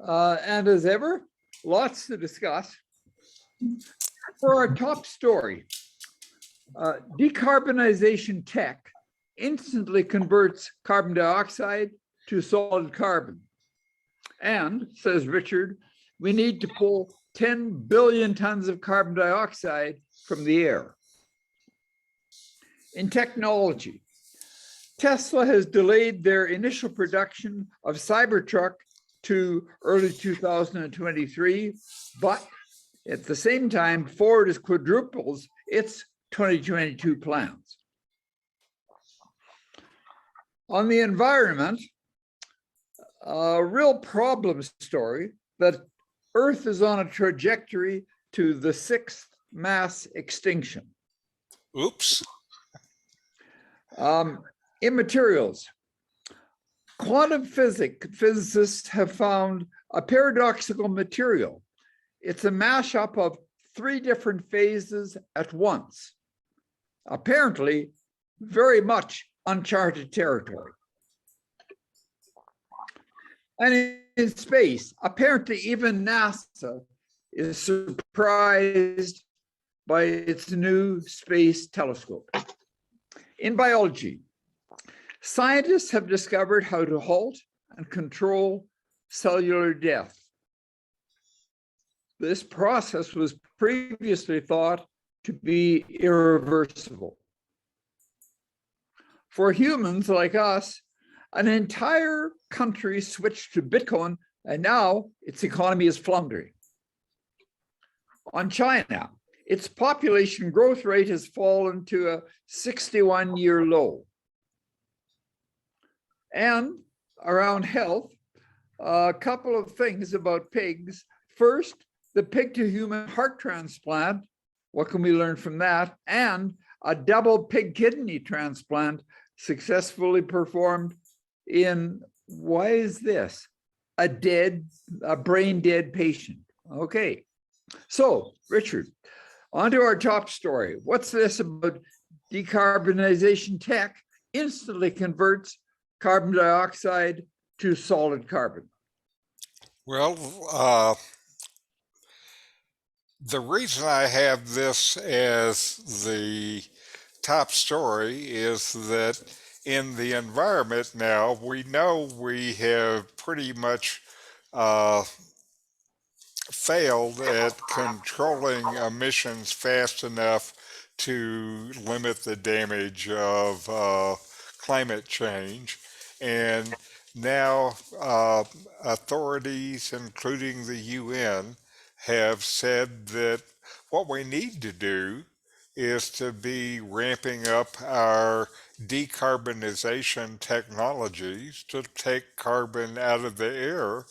And as ever, lots to discuss. For our top story, decarbonization tech instantly converts carbon dioxide to solid carbon. And, says Richard, we need to pull 10 billion tons of carbon dioxide from the air. In technology, Tesla has delayed their initial production of Cybertruck to early 2023, but at the same time, Ford has quadruples its 2022 plans. On the environment, a real problem story that Earth is on a trajectory to the 6th mass extinction. Oops. In materials, quantum physicists have found a paradoxical material. It's a mashup of 3 different phases at once. Apparently, very much uncharted territory. And in space, apparently even NASA is surprised by its new space telescope. In biology, scientists have discovered how to halt and control cellular death. This process was previously thought to be irreversible. For humans like us, an entire country switched to Bitcoin, and now its economy is floundering. On China, its population growth rate has fallen to a 61-year low. And around health, a couple of things about pigs. First, the pig-to-human heart transplant. What can we learn from that? And a double pig kidney transplant successfully performed in, why is this? A brain dead patient. Okay, so Richard, on to our top story. What's this about decarbonization tech instantly converts carbon dioxide to solid carbon? Well, the reason I have this as the top story is that in the environment now, we know we have pretty much failed at controlling emissions fast enough to limit the damage of climate change. And now authorities, including the UN, have said that what we need to do is to be ramping up our decarbonization technologies to take carbon out of the air.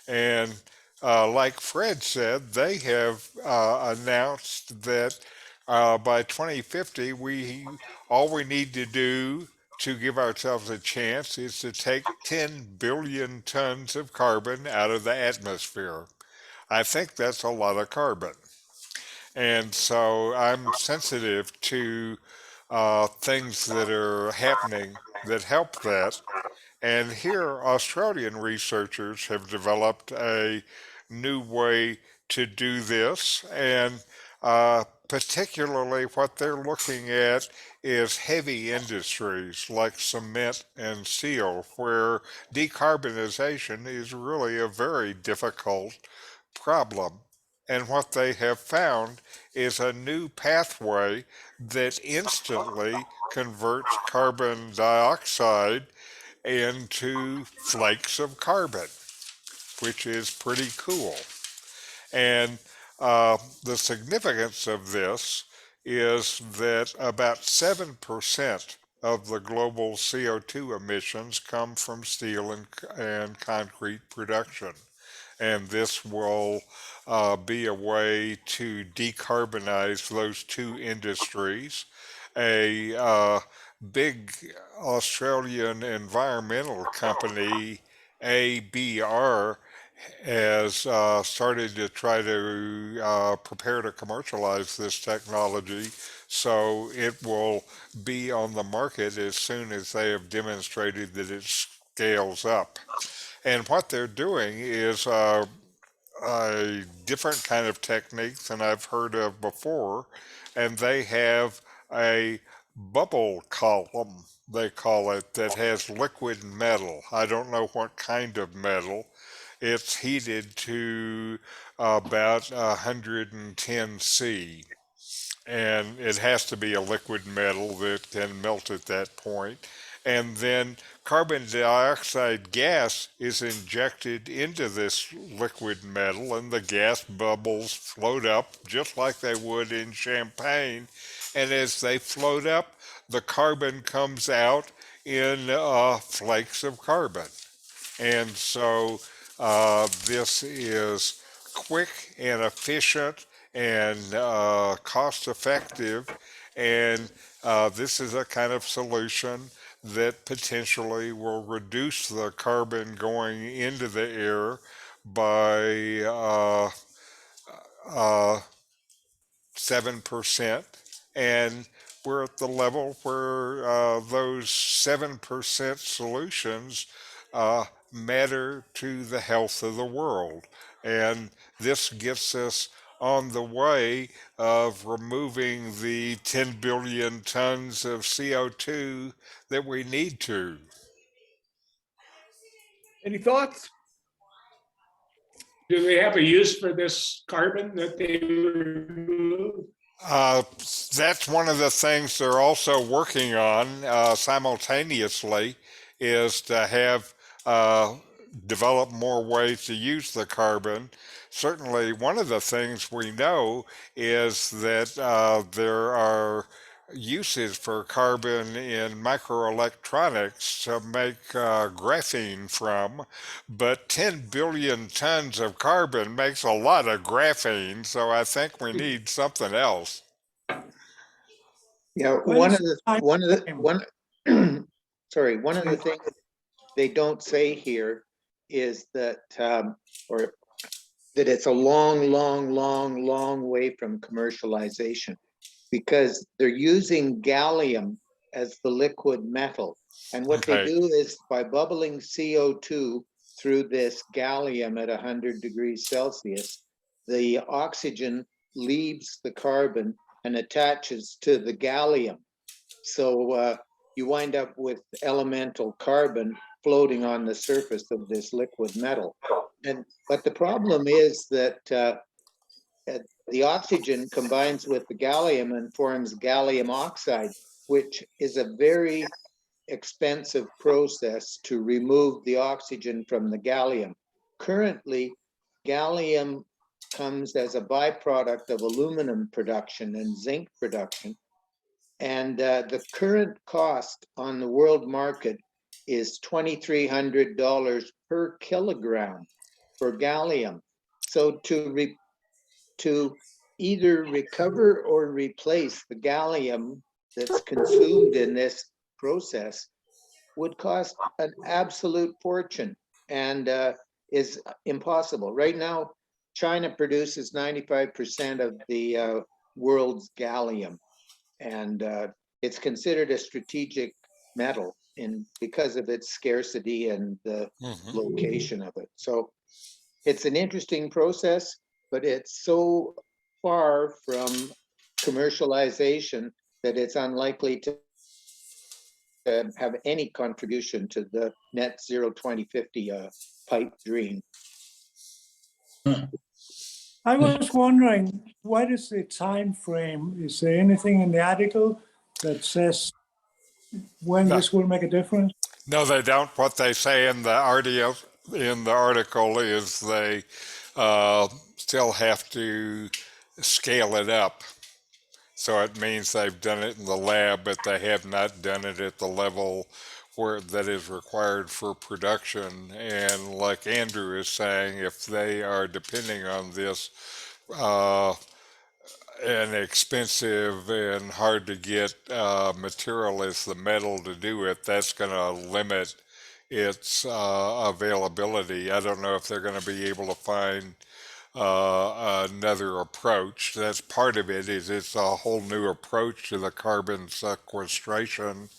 And like Fred said, they have announced that by 2050, all we need to do to give ourselves a chance is to take 10 billion tons of carbon out of the atmosphere. I think that's a lot of carbon. And so I'm sensitive to things that are happening that help that. And here, Australian researchers have developed a new way to do this. And particularly what they're looking at is heavy industries like cement and steel, where decarbonization is really a very difficult problem. And what they have found is a new pathway that instantly converts carbon dioxide into flakes of carbon, which is pretty cool. And the significance of this is that about 7% of the global CO2 emissions come from steel and concrete production. And this will be a way to decarbonize those 2 industries. A big Australian environmental company, ABR, has started to try to prepare to commercialize this technology, so it will be on the market as soon as they have demonstrated that it scales up. And what they're doing is a different kind of technique than I've heard of before, and they have a bubble column, they call it, that has liquid metal. I don't know what kind of metal. It's heated to about 110 C, and it has to be a liquid metal that can melt at that point. And then carbon dioxide gas is injected into this liquid metal, and the gas bubbles float up just like they would in champagne. And as they float up, the carbon comes out in flakes of carbon. And so this is quick and efficient and cost effective. And this is a kind of solution that potentially will reduce the carbon going into the air by uh, 7%. And we're at the level where those 7% solutions matter to the health of the world. And this gets us on the way of removing the 10 billion tons of CO2 that we need to. Any thoughts? Do they have a use for this carbon that they remove? Uh, that's one of the things they're also working on simultaneously is to have develop more ways to use the carbon. Certainly, one of the things we know is that there are uses for carbon in microelectronics to make graphene from, but 10 billion tons of carbon makes a lot of graphene, so I think we need something else. Yeah, one of the things they don't say here is that or that it's a long way from commercialization, because they're using gallium as the liquid metal. And what they do is by bubbling CO2 through this gallium at 100 degrees Celsius, the oxygen leaves the carbon and attaches to the gallium. So you wind up with elemental carbon floating on the surface of this liquid metal. But the problem is that the oxygen combines with the gallium and forms gallium oxide, which is a very expensive process to remove the oxygen from the gallium. Currently, gallium comes as a byproduct of aluminum production and zinc production. And the current cost on the world market is $2,300 per kilogram for gallium. So to either recover or replace the gallium that's consumed in this process would cost an absolute fortune and is impossible. Right now, China produces 95% of the world's gallium, and it's considered a strategic metal because of its scarcity and the location of it. So it's an interesting process, but it's so far from commercialization that it's unlikely to have any contribution to the net zero 2050 pipe dream. I was wondering, what is the time frame? Is there anything in the article that says when this will make a difference? No, they don't. What they say in the article is they still have to scale it up. So it means they've done it in the lab, but they have not done it at the level where that is required for production. And like Andrew is saying, if they are depending on this an expensive and hard to get material as the metal to do it, that's going to limit its availability. I don't know if they're going to be able to find another approach. That's part of it. Is it's a whole new approach to the carbon sequestration,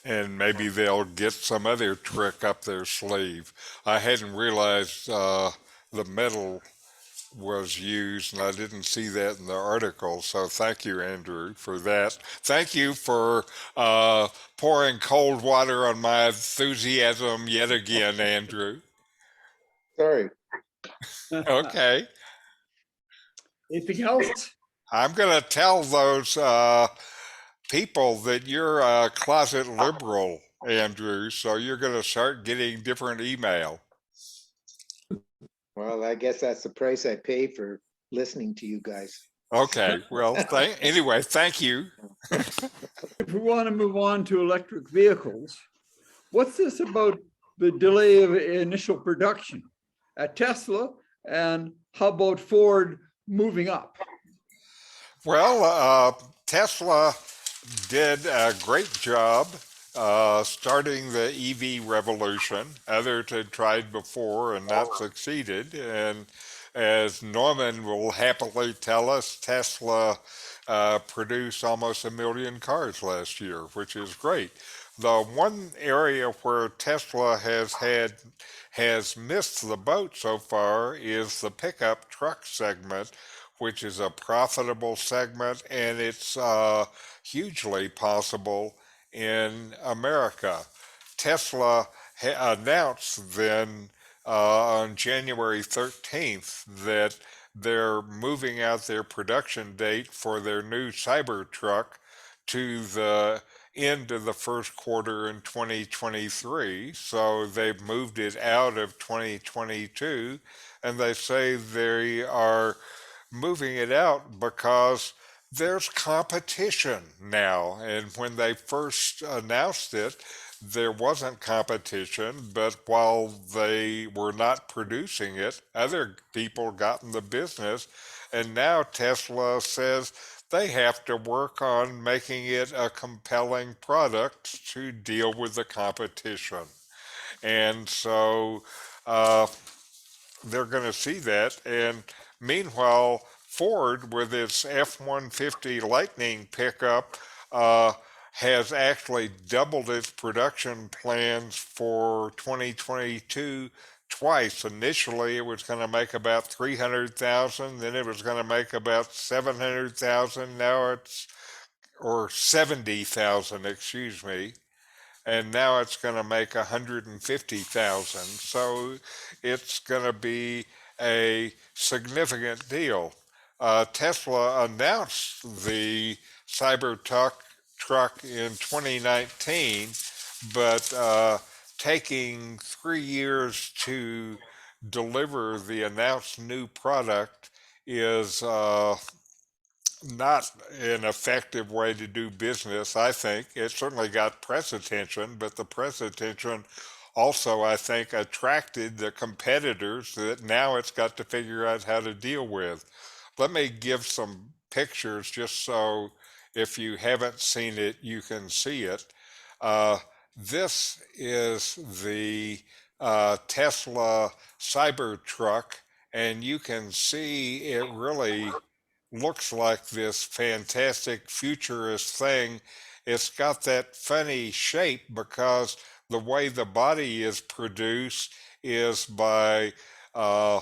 and maybe they'll get some other trick up their sleeve. I hadn't realized the metal was used, and I didn't see that in the article. So thank you, Andrew, for that. Thank you for pouring cold water on my enthusiasm yet again, Andrew. Sorry. Okay. Anything else? I'm going to tell those people that you're a closet liberal, Andrew, so you're going to start getting different email. Well, I guess that's the price I pay for listening to you guys. Okay, well, anyway, thank you. If we want to move on to electric vehicles, what's this about the delay of initial production at Tesla, and how about Ford moving up? Well, Tesla did a great job starting the EV revolution. Others had tried before and not succeeded. And as Norman will happily tell us, Tesla produced almost 1 million cars last year, which is great. The one area where Tesla has missed the boat so far is the pickup truck segment, which is a profitable segment, and it's hugely possible in America. Tesla announced then on January 13th that they're moving out their production date for their new Cybertruck to the end of the first quarter in 2023. So they've moved it out of 2022, and they say they are moving it out because there's competition now. And when they first announced it, there wasn't competition, but while they were not producing it, other people got in the business. And now Tesla says they have to work on making it a compelling product to deal with the competition. And so they're going to see that. And meanwhile, Ford, with its F-150 Lightning pickup, has actually doubled its production plans for 2022 twice. Initially, it was going to make about 300,000, then it was going to make about 700,000. Now it's, or 70,000, excuse me. And now it's going to make 150,000. So it's going to be a significant deal. Tesla announced the Cybertruck in 2019, but taking 3 years to deliver the announced new product is not an effective way to do business, I think. It certainly got press attention, but the press attention also, I think, attracted the competitors that now it's got to figure out how to deal with. Let me give some pictures just so if you haven't seen it, you can see it. This is the Tesla Cybertruck, and you can see it really looks like this fantastic futurist thing. It's got that funny shape because the way the body is produced is by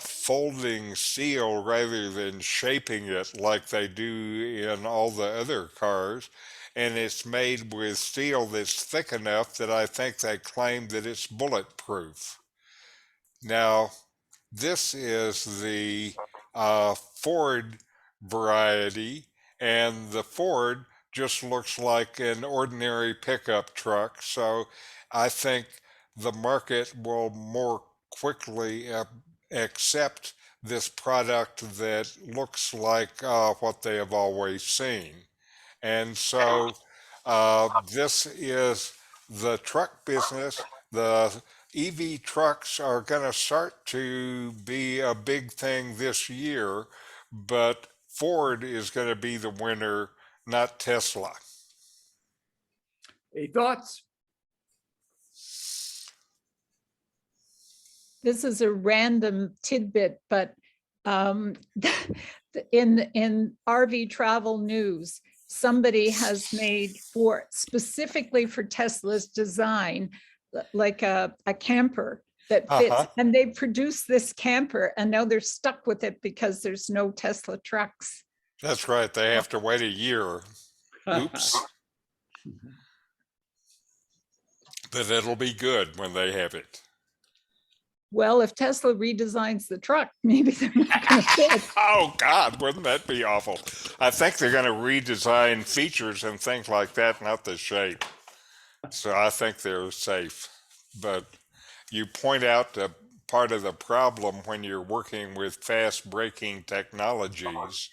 folding steel rather than shaping it like they do in all the other cars. And it's made with steel that's thick enough that I think they claim that it's bulletproof. Now, this is the Ford variety, and the Ford just looks like an ordinary pickup truck. So I think the market will more quickly accept this product that looks like what they have always seen. And so this is the truck business. The EV trucks are going to start to be a big thing this year, but Ford is going to be the winner, not Tesla. Any thoughts? This is a random tidbit, but in RV travel news, somebody has made for specifically for Tesla's design, like a camper that fits, Uh-huh. and they produced this camper and now they're stuck with it because there's no Tesla trucks. That's right. They have to wait a year. Oops. But it'll be good when they have it. Well, if Tesla redesigns the truck, maybe they're not going to fit. Oh God, wouldn't that be awful? I think they're going to redesign features and things like that, not the shape. So I think they're safe. But you point out the part of the problem when you're working with fast braking technologies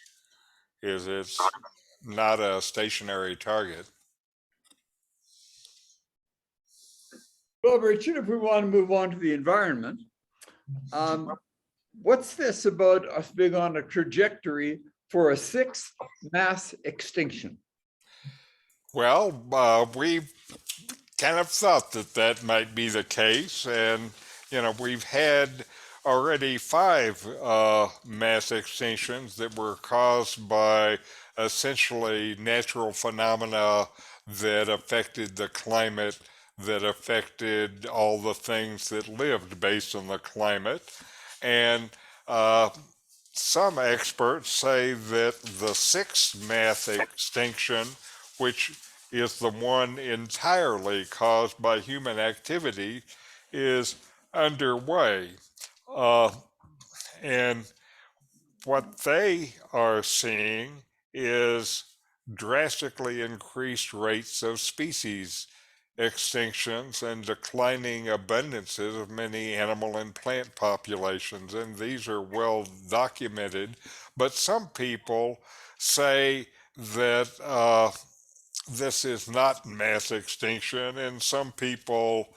is it's not a stationary target. Well, Richard, if we want to move on to the environment, what's this about us being on a trajectory for a sixth mass extinction? Well, we kind of thought that that might be the case, and we've had already 5 mass extinctions that were caused by essentially natural phenomena that affected the climate, that affected all the things that lived based on the climate. And some experts say that the 6th mass extinction, which is the one entirely caused by human activity, is underway. And what they are seeing is drastically increased rates of species extinctions and declining abundances of many animal and plant populations, and these are well documented. But some people say that this is not mass extinction, and some people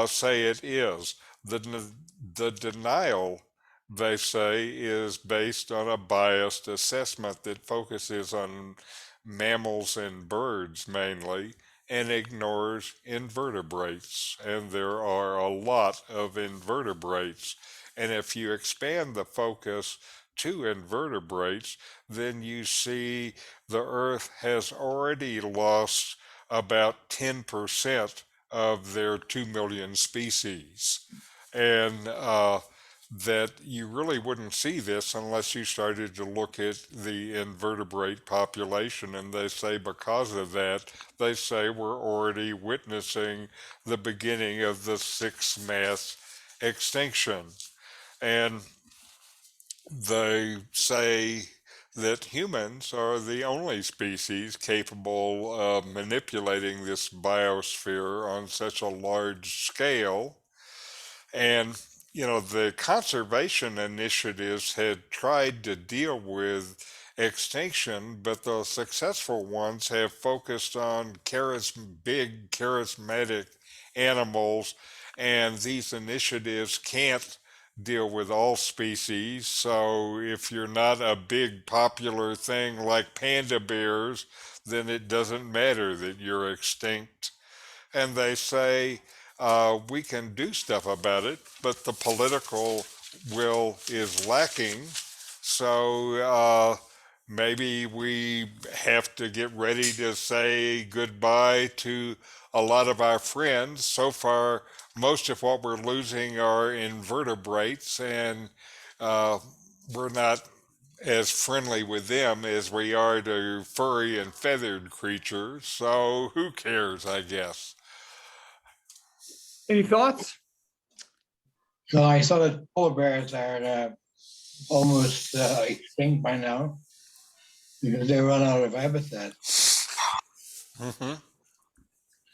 say it is. The denial, they say, is based on a biased assessment that focuses on mammals and birds mainly and ignores invertebrates. And there are a lot of invertebrates. And if you expand the focus to invertebrates, then you see the Earth has already lost about 10% of their 2 million species. And that you really wouldn't see this unless you started to look at the invertebrate population. And they say because of that, they say we're already witnessing the beginning of the 6th mass extinction. And they say that humans are the only species capable of manipulating this biosphere on such a large scale. And, the conservation initiatives had tried to deal with extinction, but the successful ones have focused on big charismatic animals, and these initiatives can't deal with all species. So if you're not a big popular thing like panda bears, then it doesn't matter that you're extinct. And they say we can do stuff about it, but the political will is lacking. So maybe we have to get ready to say goodbye to a lot of our friends. So far, most of what we're losing are invertebrates, and we're not as friendly with them as we are to furry and feathered creatures. So who cares, I guess. Any thoughts? So I saw that polar bears are almost extinct by now because they run out of habitat. Mm-hmm.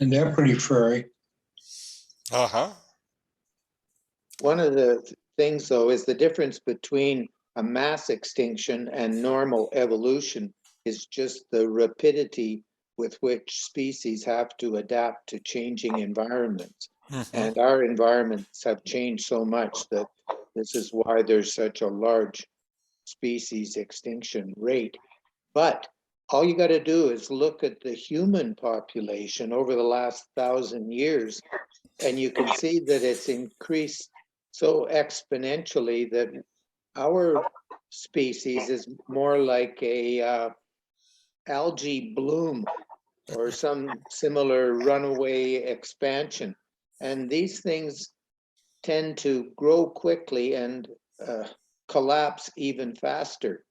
And they're pretty furry. Uh-huh. One of the things, though, is the difference between a mass extinction and normal evolution is just the rapidity with which species have to adapt to changing environments. Mm-hmm. And our environments have changed so much that this is why there's such a large species extinction rate. But all you got to do is look at the human population over the last 1,000 years, and you can see that it's increased so exponentially that our species is more like a algae bloom or some similar runaway expansion. And these things tend to grow quickly and collapse even faster.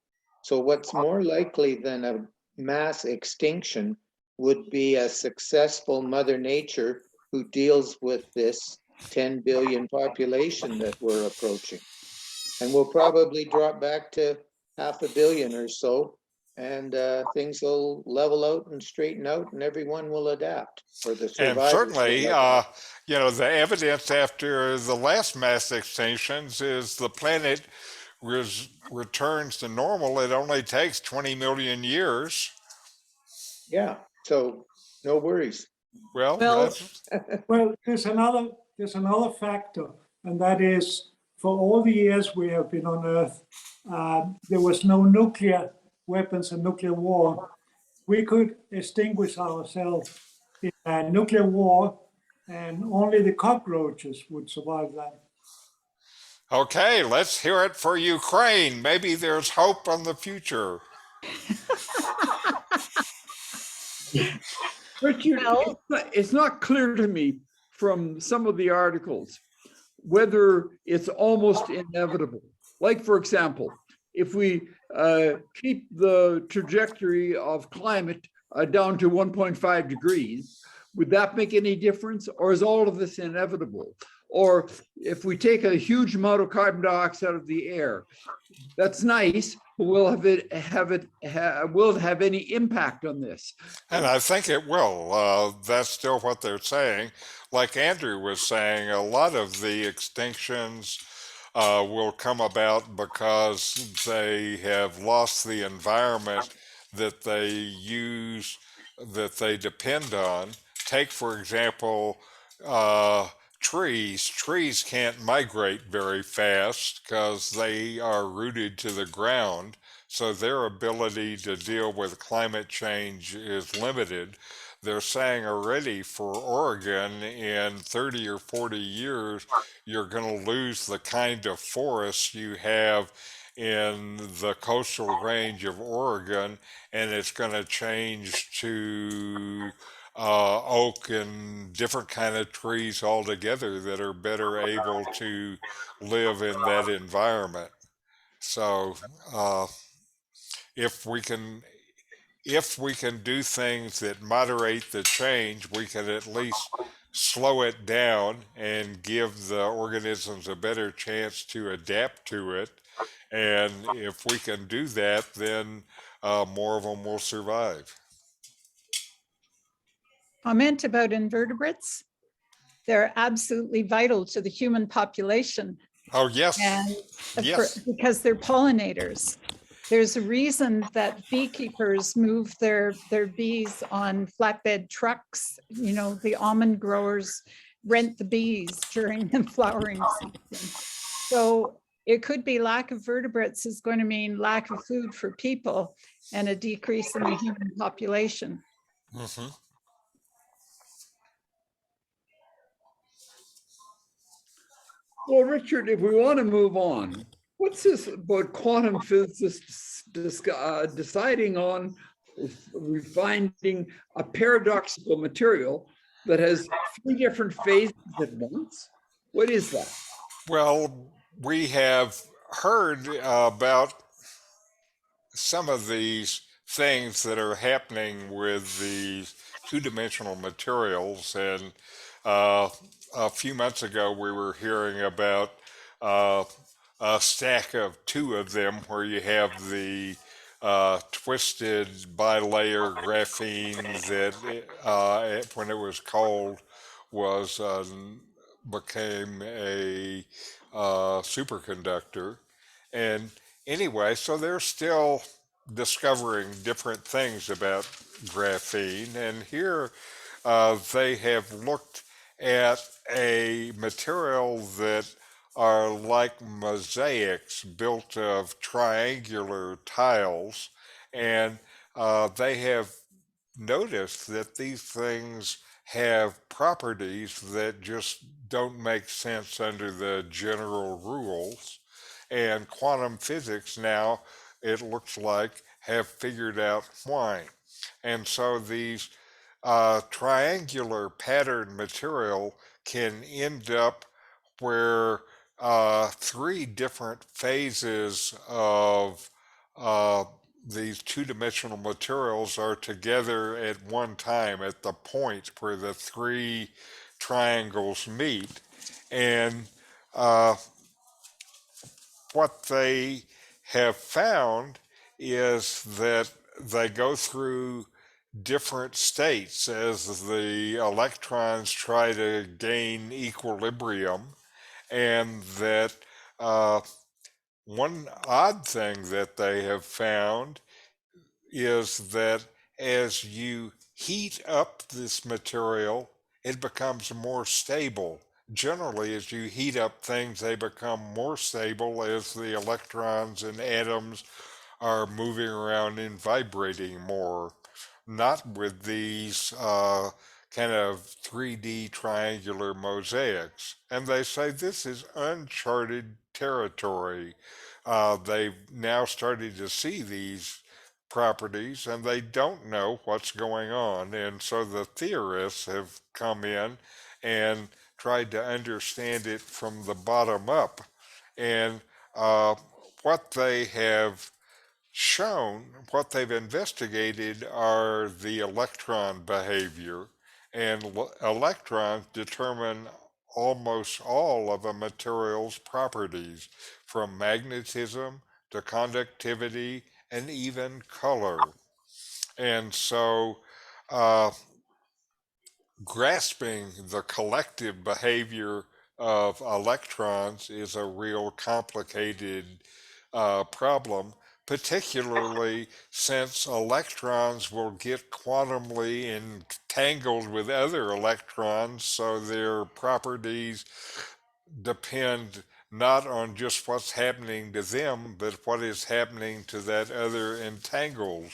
So what's more likely than a mass extinction would be a successful Mother Nature who deals with this 10 billion population that we're approaching. And we'll probably drop back to 500 million or so, and things will level out and straighten out, and everyone will adapt, or the And survivors certainly, will adapt. the evidence after the last mass extinctions is the planet returns to normal. It only takes 20 million years. Yeah, so no worries. Well, Well, that's, Well, there's another factor, and that is for all the years we have been on Earth, there was no nuclear weapons and nuclear war. We could extinguish ourselves in a nuclear war, and only the cockroaches would survive that. okay, let's hear it for Ukraine. Maybe there's hope on the future. Richard, Well- it's not clear to me from some of the articles whether it's almost inevitable. Like, for example, if we keep the trajectory of climate down to 1.5 degrees, would that make any difference? Or is all of this inevitable? Or if we take a huge amount of carbon dioxide out of the air, that's nice, but will it have any impact on this? And I think it will. That's still what they're saying. Like Andrew was saying, a lot of the extinctions will come about because they have lost the environment that they use, that they depend on. Take, for example, trees. Trees can't migrate very fast because they are rooted to the ground. So their ability to deal with climate change is limited. They're saying already for Oregon in 30 or 40 years, you're going to lose the kind of forests you have in the coastal range of Oregon, and it's going to change to oak and different kind of trees altogether that are better able to live in that environment. So if we can do things that moderate the change, we can at least slow it down and give the organisms a better chance to adapt to it. And if we can do that, then more of them will survive. Comment about invertebrates. They're absolutely vital to the human population. Oh, yes. And Yes. because they're pollinators. There's a reason that beekeepers move their bees on flatbed trucks. You know, the almond growers rent the bees during the flowering season. So it could be lack of vertebrates is going to mean lack of food for people and a decrease in the human population. Mm-hmm. Well, Richard, if we want to move on, what's this about quantum physicists deciding on finding a paradoxical material that has three different phases at once? What is that? Well, we have heard about some of these things that are happening with these two-dimensional materials, and a few months ago we were hearing about a stack of two of them where you have the twisted bilayer graphene that when it was cold was became a superconductor. And anyway, so they're still discovering different things about graphene. And here they have looked at a material that are like mosaics built of triangular tiles. And they have noticed that these things have properties that just don't make sense under the general rules. And quantum physics now, it looks like, have figured out why. And so these triangular pattern material can end up where three different phases of uh, these two-dimensional materials are together at one time at the point where the three triangles meet. And uh, what they have found is that they go through different states as the electrons try to gain equilibrium, and that uh, one odd thing that they have found is that as you heat up this material, it becomes more stable. Generally, as you heat up things, they become more stable as the electrons and atoms are moving around and vibrating more. Not with these kind of 3D triangular mosaics. And they say this is uncharted territory. They've now started to see these properties and they don't know what's going on. And so the theorists have come in and tried to understand it from the bottom up. And what they have shown, what they've investigated are the electron behavior, and electrons determine almost all of a material's properties, from magnetism to conductivity and even color. And so uh, grasping the collective behavior of electrons is a real complicated problem, particularly since electrons will get quantumly entangled with other electrons, so their properties depend not on just what's happening to them, but what is happening to that other entangled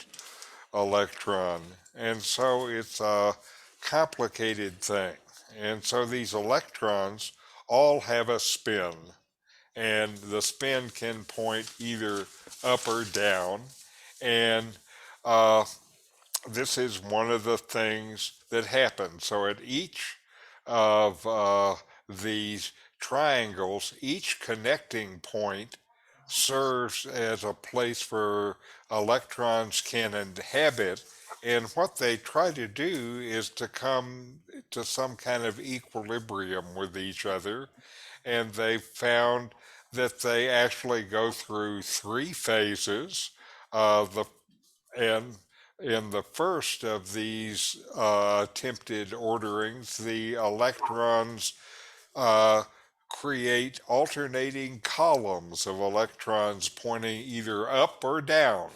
electron. And so it's a complicated thing. And so these electrons all have a spin, and the spin can point either up or down. And uh, this is one of the things that happens. So at each of these triangles, each connecting point serves as a place where electrons can inhabit. And what they try to do is to come to some kind of equilibrium with each other. And they found that they actually go through three phases. The and in the first of these attempted orderings, the electrons uh, create alternating columns of electrons pointing either up or down.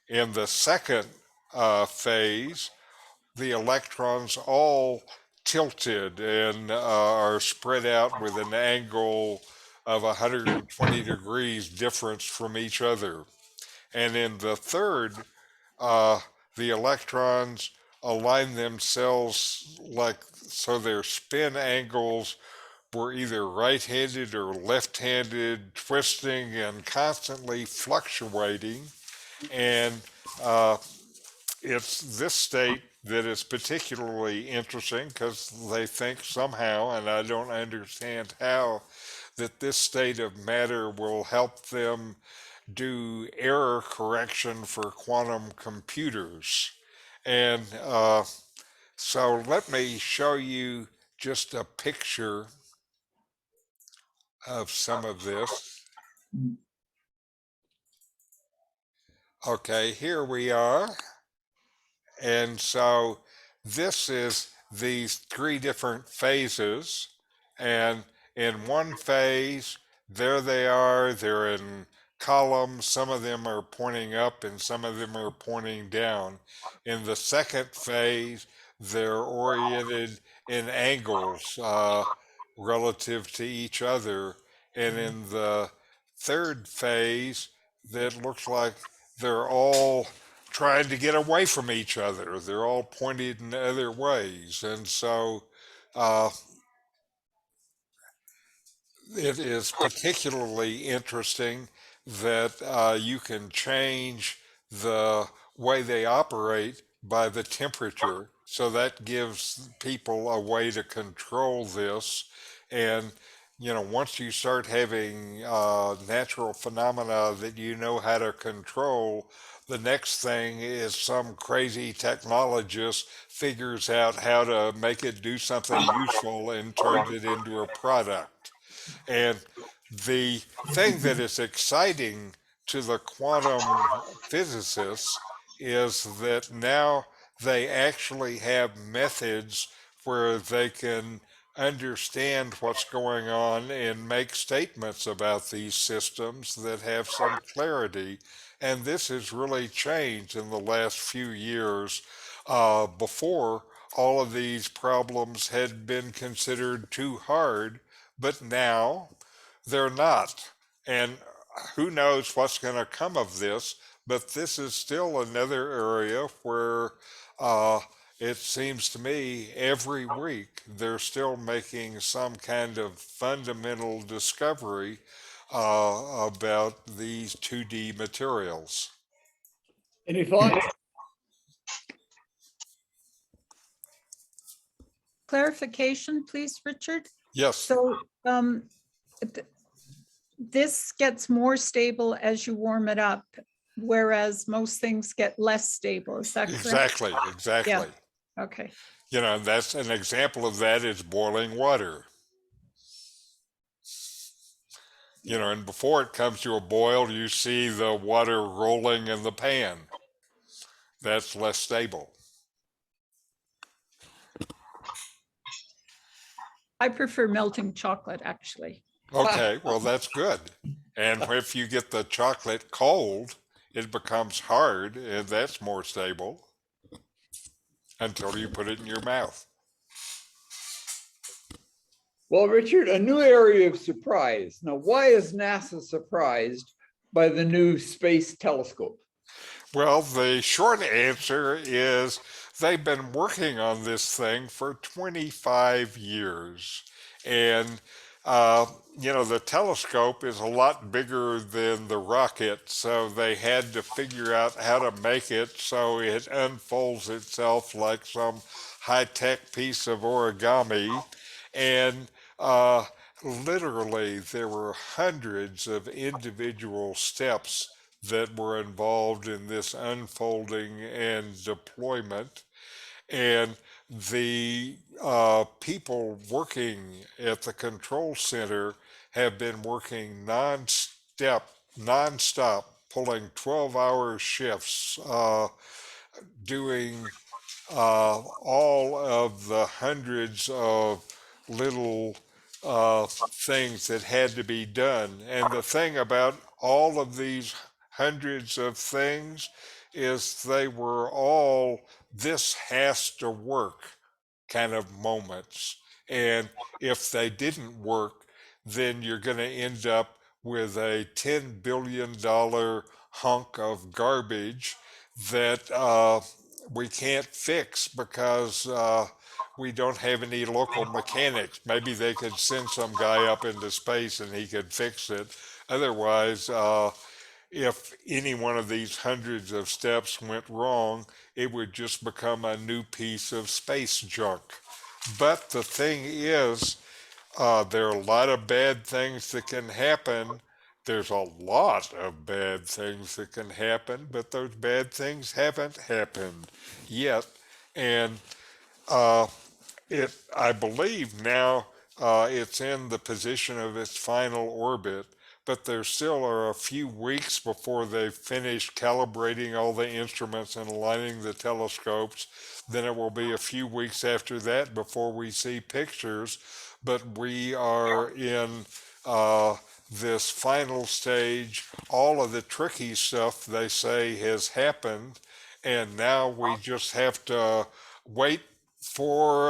In the second phase, the electrons all tilted and are spread out with an angle of 120 degrees difference from each other. And in the third, the electrons align themselves like so their spin angles were either right-handed or left-handed, twisting and constantly fluctuating. And it's this state that is particularly interesting because they think somehow, and I don't understand how, that this state of matter will help them do error correction for quantum computers. And so let me show you just a picture of some of this. Okay, here we are. And so this is these three different phases. And in one phase, there they are, they're in columns. Some of them are pointing up and some of them are pointing down. In the second phase, they're oriented in angles relative to each other. And in the third phase, that looks like they're all trying to get away from each other. They're all pointed in other ways. And so it is particularly interesting that you can change the way they operate by the temperature. So that gives people a way to control this. And, once you start having natural phenomena that you know how to control, the next thing is some crazy technologist figures out how to make it do something useful and turns it into a product. And the thing that is exciting to the quantum physicists is that now they actually have methods where they can understand what's going on and make statements about these systems that have some clarity. And this has really changed in the last few years. Before, all of these problems had been considered too hard, but now they're not. And who knows what's going to come of this, but this is still another area where it seems to me every week they're still making some kind of fundamental discovery about these 2D materials. Any thoughts? Clarification, please, Richard. Yes, So this gets more stable as you warm it up, whereas most things get less stable. Is that correct? exactly, exactly. Yeah. Okay. And that's an example of that is boiling water. And before it comes to a boil, you see the water rolling in the pan. That's less stable. I prefer melting chocolate, actually. Okay, well, that's good. And if you get the chocolate cold, it becomes hard, and that's more stable until you put it in your mouth. Well, Richard, a new area of surprise. Now, why is NASA surprised by the new space telescope? Well, the short answer is they've been working on this thing for 25 years. And, the telescope is a lot bigger than the rocket, so they had to figure out how to make it so it unfolds itself like some high-tech piece of origami. And literally, there were hundreds of individual steps that were involved in this unfolding and deployment. And the people working at the control center have been working nonstop, pulling 12-hour shifts, doing all of the hundreds of little things that had to be done. And the thing about all of these hundreds of things is they were all this has to work kind of moments. And if they didn't work, then you're going to end up with a $10 billion hunk of garbage that we can't fix because we don't have any local mechanics. Maybe they could send some guy up into space and he could fix it. Otherwise, if any one of these hundreds of steps went wrong, it would just become a new piece of space junk. But the thing is, there are a lot of bad things that can happen. There's a lot of bad things that can happen, but those bad things haven't happened yet. And I believe now it's in the position of its final orbit, but there still are a few weeks before they've finished calibrating all the instruments and aligning the telescopes. Then it will be a few weeks after that before we see pictures, but we are in this final stage. All of the tricky stuff, they say, has happened, and now we just have to wait for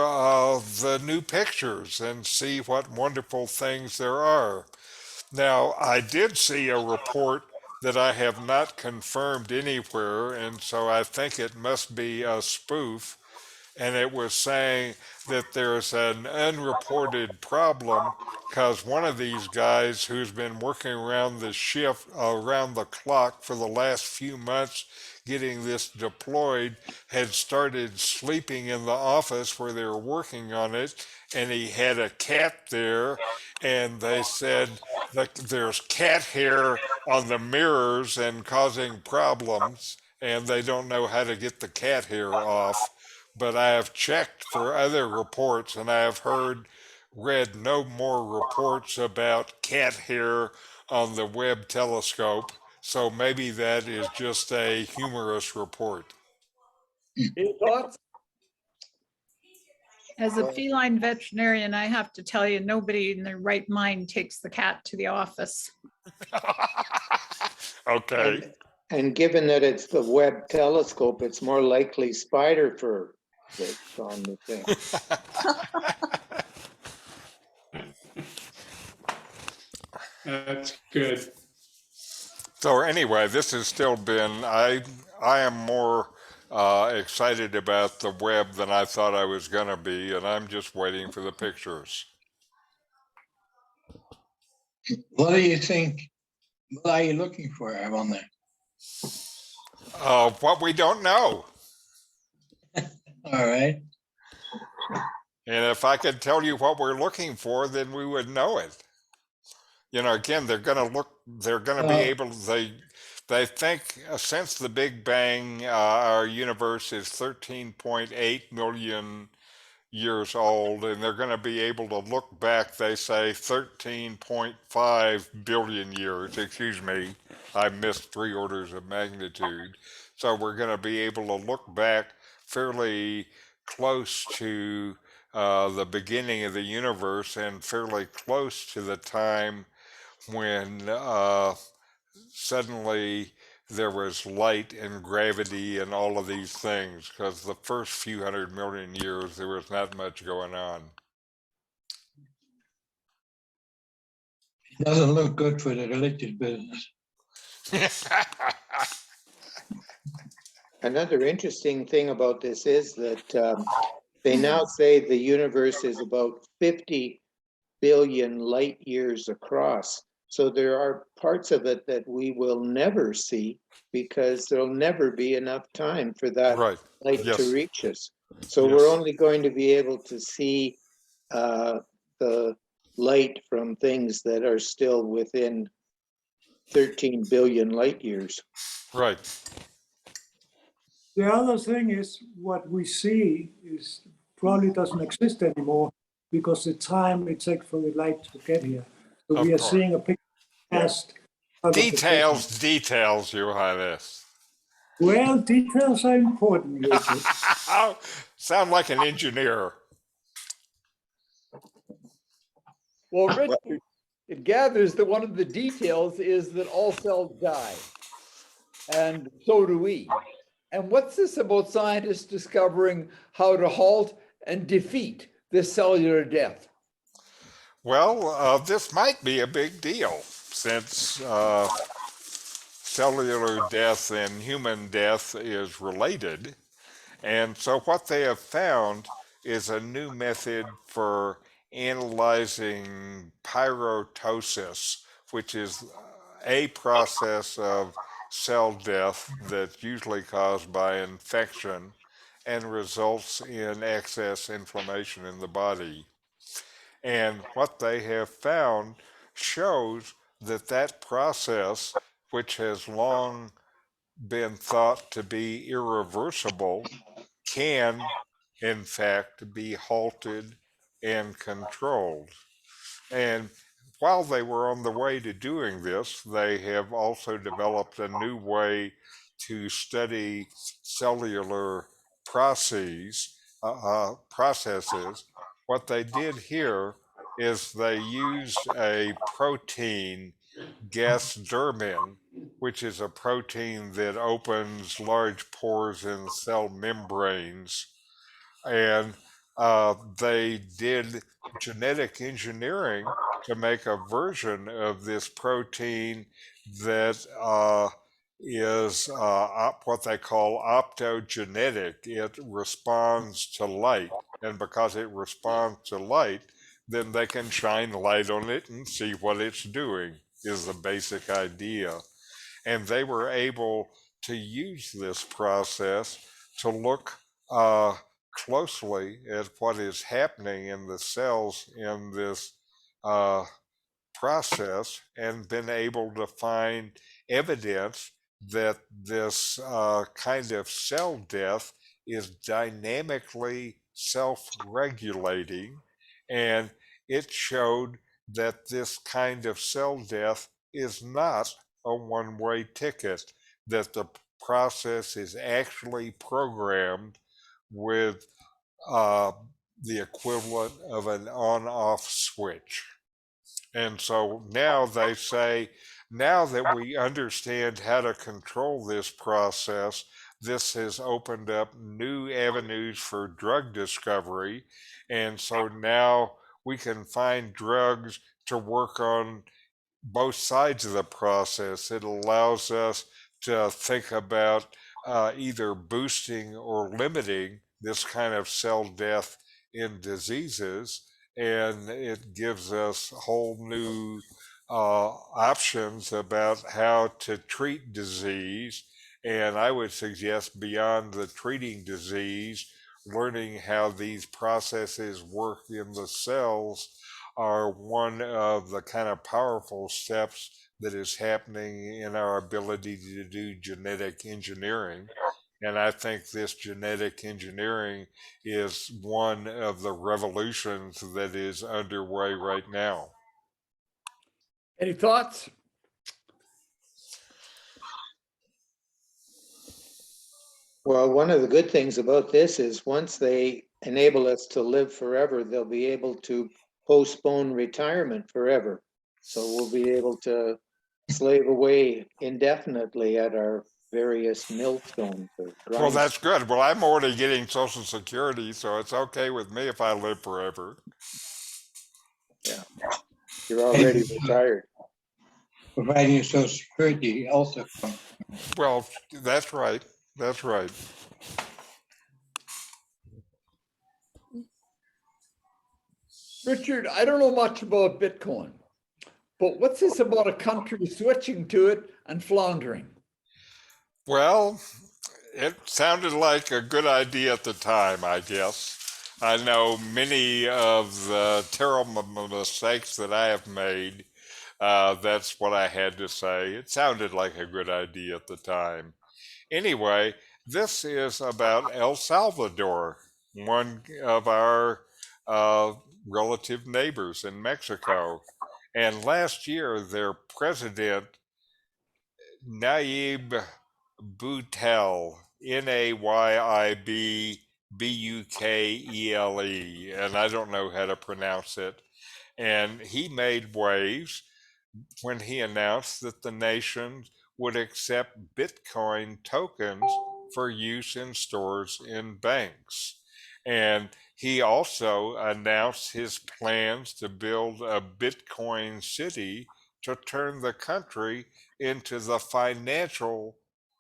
the new pictures and see what wonderful things there are. Now, I did see a report that I have not confirmed anywhere, and so I think it must be a spoof. and it was saying that there's an unreported problem because one of these guys who's been working around the shift, around the clock for the last few months getting this deployed, had started sleeping in the office where they were working on it, and he had a cat there, and they said that there's cat hair on the mirrors and causing problems, and they don't know how to get the cat hair off. But I have checked for other reports, and I have read no more reports about cat hair on the Webb telescope. So maybe that is just a humorous report. Any thoughts? As a feline veterinarian, I have to tell you, nobody in their right mind takes the cat to the office. Okay. And given that it's the Webb telescope, it's more likely spider fur that's on the thing. That's good. So anyway, this has still been, I am more excited about the web than I thought I was going to be, and I'm just waiting for the pictures. What do you think? What are you looking for on there? What we don't know. All right. And if I could tell you what we're looking for, then we would know it. You know, again, they're going to be able, they think since the Big Bang, our universe is 13.8 million years old, and they're going to be able to look back, they say 13.5 billion years. Excuse me, I missed 3 orders of magnitude. So we're going to be able to look back fairly close to the beginning of the universe and fairly close to the time when suddenly there was light and gravity and all of these things, because the first few 100 million years there was not much going on. It doesn't look good for the religious business. Another interesting thing about this is that they now say the universe is about 50 billion light years across. So there are parts of it that we will never see because there'll never be enough time for that Right. light Yes. to reach us. So Yes. we're only going to be able to see the light from things that are still within 13 billion light years. Right. The other thing is what we see is probably doesn't exist anymore because the time it takes for the light to get here. So Of we are course. seeing a picture past. Details, Johannes. Well, details are important, Richard. Sound like an engineer. Well, Richard, it gathers that one of the details is that all cells die. And so do we. And what's this about scientists discovering how to halt and defeat this cellular death? Well, this might be a big deal since cellular death and human death is related. And so what they have found is a new method for analyzing pyrotosis, which is a process of cell death that's usually caused by infection and results in excess inflammation in the body. And what they have found shows that that process, which has long been thought to be irreversible, can in fact be halted and controlled. And while they were on the way to doing this, they have also developed a new way to study cellular processes. What they did here is they used a protein, gasdermin, which is a protein that opens large pores in cell membranes, and they did genetic engineering to make a version of this protein that is what they call optogenetic. It responds to light. And because it responds to light, then they can shine light on it and see what it's doing, is the basic idea. And they were able to use this process to look closely at what is happening in the cells in this process and been able to find evidence that this kind of cell death is dynamically self-regulating, and it showed that this kind of cell death is not a one-way ticket, that the process is actually programmed with the equivalent of an on-off switch. And so now they say, now that we understand how to control this process, this has opened up new avenues for drug discovery. And so now we can find drugs to work on both sides of the process. It allows us to think about either boosting or limiting this kind of cell death in diseases, and it gives us whole new options about how to treat disease. And I would suggest beyond the treating disease, learning how these processes work in the cells are one of the kind of powerful steps that is happening in our ability to do genetic engineering. And I think this genetic engineering is one of the revolutions that is underway right now. Any thoughts? Well, one of the good things about this is once they enable us to live forever, they'll be able to postpone retirement forever. So we'll be able to slave away indefinitely at our various millstones or Well, grindstones. that's good. Well, I'm already getting Social Security, so it's okay with me if I live forever. You're already retired. Providing Social Security also. Well, that's right. That's right. Richard, I don't know much about Bitcoin, but what's this about a country switching to it and floundering? Well, it sounded like a good idea at the time, I guess. I know many of the terrible mistakes that I have made. That's what I had to say. It sounded like a good idea at the time. Anyway, this is about El Salvador, one of our relative neighbors in Mexico. And last year, their president, Nayib Bukele, Nayibbukele, and I don't know how to pronounce it. And he made waves when he announced that the nation would accept Bitcoin tokens for use in stores in banks. And he also announced his plans to build a Bitcoin city to turn the country into the financial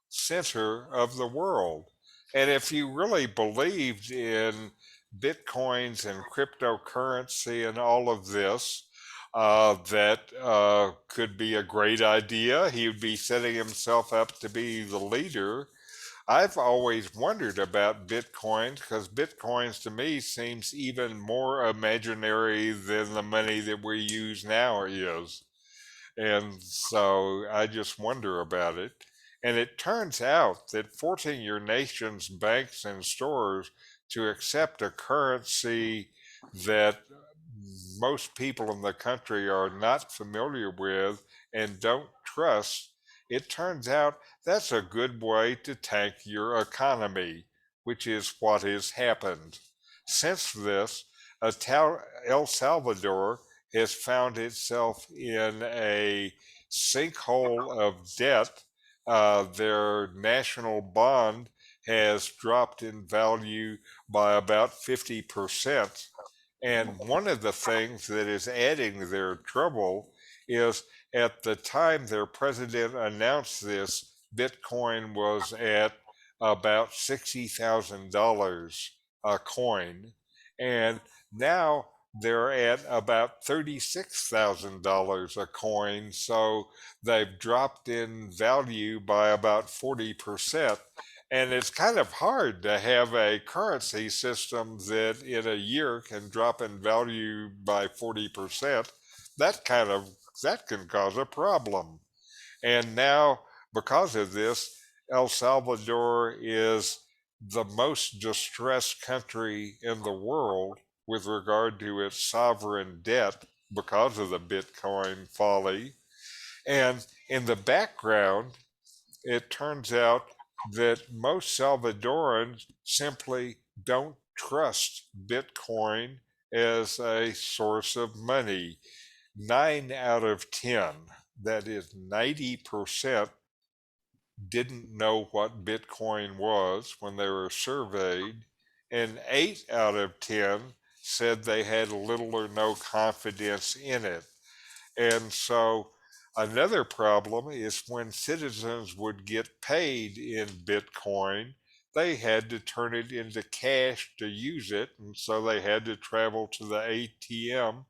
center of the world. And if you really believed in Bitcoins and cryptocurrency and all of this, that could be a great idea. He would be setting himself up to be the leader. I've always wondered about Bitcoins because Bitcoins to me seems even more imaginary than the money that we use now is. And so I just wonder about it. And it turns out that forcing your nation's banks and stores to accept a currency that most people in the country are not familiar with and don't trust, it turns out that's a good way to tank your economy, which is what has happened. Since this, El Salvador has found itself in a sinkhole of debt. Their national bond has dropped in value by about 50%. And one of the things that is adding their trouble is at the time their president announced this, Bitcoin was at about $60,000 a coin, and now they're at about $36,000 a coin. So they've dropped in value by about 40%. And it's kind of hard to have a currency system that in a year can drop in value by 40%. That can cause a problem. And now, because of this, El Salvador is the most distressed country in the world with regard to its sovereign debt because of the Bitcoin folly. And in the background, it turns out that most Salvadorans simply don't trust Bitcoin as a source of money. 9 out of 10, that is 90%, didn't know what Bitcoin was when they were surveyed, and 8 out of 10 said they had little or no confidence in it. And so another problem is when citizens would get paid in Bitcoin, they had to turn it into cash to use it. And so they had to travel to the ATM,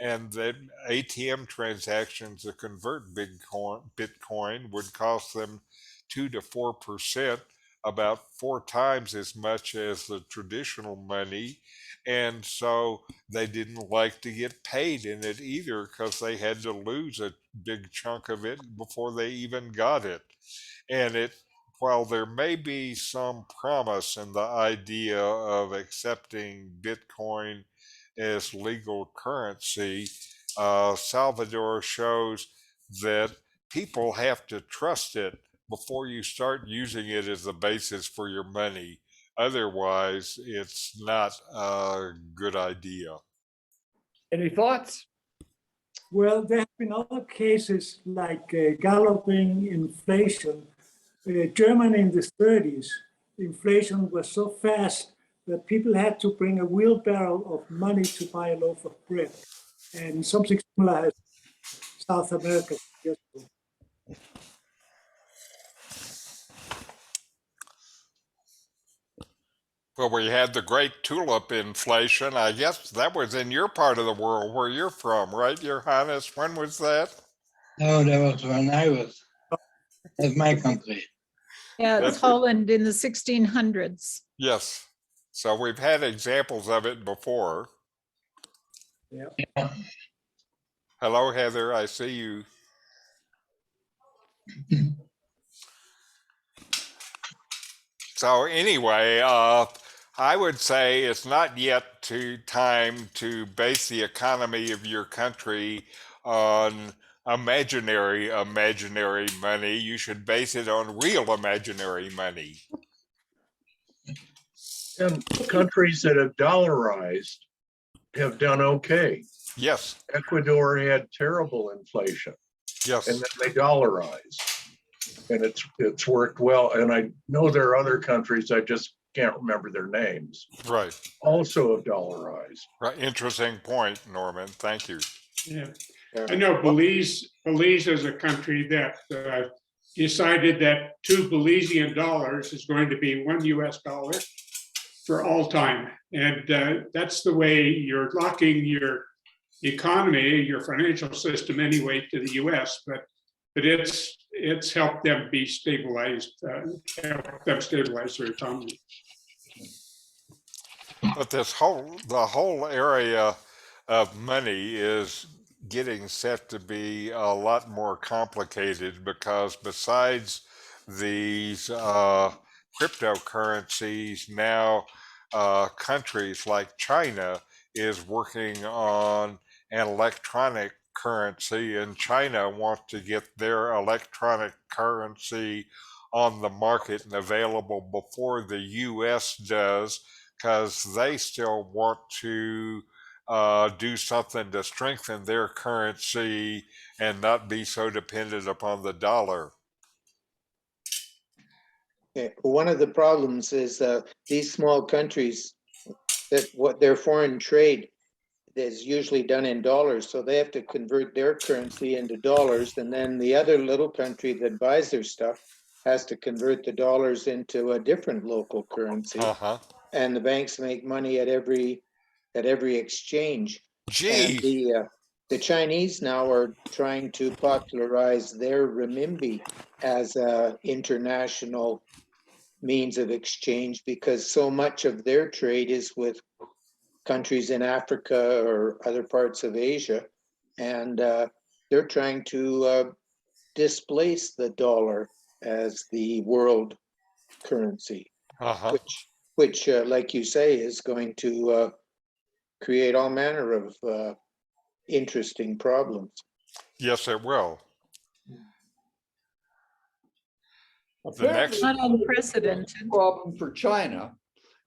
and then ATM transactions to convert Bitcoin would cost them 2 to 4%, about 4 times as much as the traditional money. And so they didn't like to get paid in it either, because they had to lose a big chunk of it before they even got it. And while there may be some promise in the idea of accepting Bitcoin as legal currency, Salvador shows that people have to trust it before you start using it as the basis for your money. Otherwise, it's not a good idea. Any thoughts? Well, there have been other cases like galloping inflation. Germany in the 30s, inflation was so fast that people had to bring a wheelbarrow of money to buy a loaf of bread. And something similar has South America. Well, we had the great tulip inflation. I guess that was in your part of the world where you're from, right, Your Highness? When was that? No, that was when I was, that's my country. Yeah, it's That's- Holland in the 1600s. Yes. So we've had examples of it before. Yeah. Hello, Heather. I see you. So anyway, I would say it's not yet time to base the economy of your country on imaginary money. You should base it on real imaginary money. And countries that have dollarized have done okay. Yes, Ecuador had terrible inflation, yes. and then they dollarized, and it's worked well. And I know there are other countries, I just can't remember their names, Right, also have dollarized. right. Interesting point, Norman. Thank you. Yeah. I know Belize is a country that decided that 2 Belizean dollars is going to be 1 US dollar for all time. And that's the way you're locking your economy, your financial system anyway to the US, but it's helped them be stabilized, helped them stabilize their economy. But the whole area of money is getting set to be a lot more complicated, because besides these cryptocurrencies, now countries like China is working on an electronic currency, and China wants to get their electronic currency on the market and available before the US does, because they still want to do something to strengthen their currency and not be so dependent upon the dollar. Okay. One of the problems is these small countries, that what their foreign trade is usually done in dollars, so they have to convert their currency into dollars, and then the other little country that buys their stuff has to convert the dollars into a different local currency. Uh-huh. And the banks make money at every exchange. And Gee, the Chinese now are trying to popularize their renminbi as a international means of exchange, because so much of their trade is with countries in Africa or other parts of Asia, and they're trying to displace the dollar as the world currency, uh-huh. which like you say, is going to create all manner of interesting problems. Yes, it will. The Apparently, next, Not unprecedented. problem for China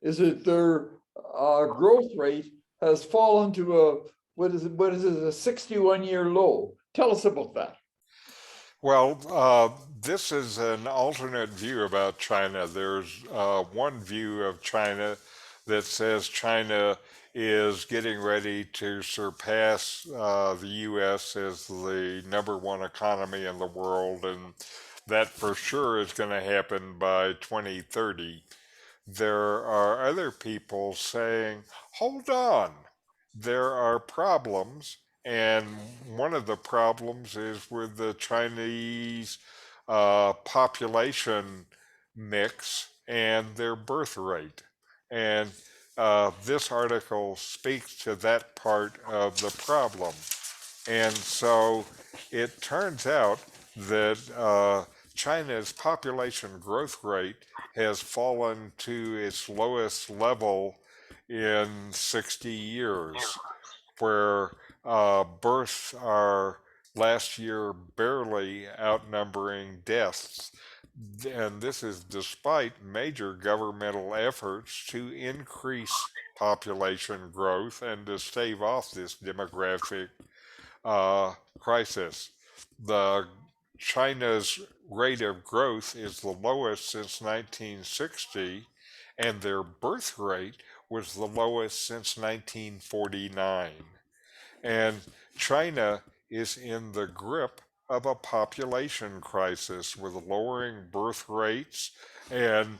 is that their growth rate has fallen to a, what is it, a 61-year low. Tell us about that. well, this is an alternate view about China. There's one view of China that says China is getting ready to surpass the U.S. as the #1 economy in the world, and that for sure is going to happen by 2030. There are other people saying, hold on, there are problems, and one of the problems is with the Chinese population mix and their birth rate. And this article speaks to that part of the problem. And so it turns out that China's population growth rate has fallen to its lowest level in 60 years, where births are last year barely outnumbering deaths. And this is despite major governmental efforts to increase population growth and to stave off this demographic crisis. The China's rate of growth is the lowest since 1960, and their birth rate was the lowest since 1949. And China is in the grip of a population crisis with lowering birth rates, and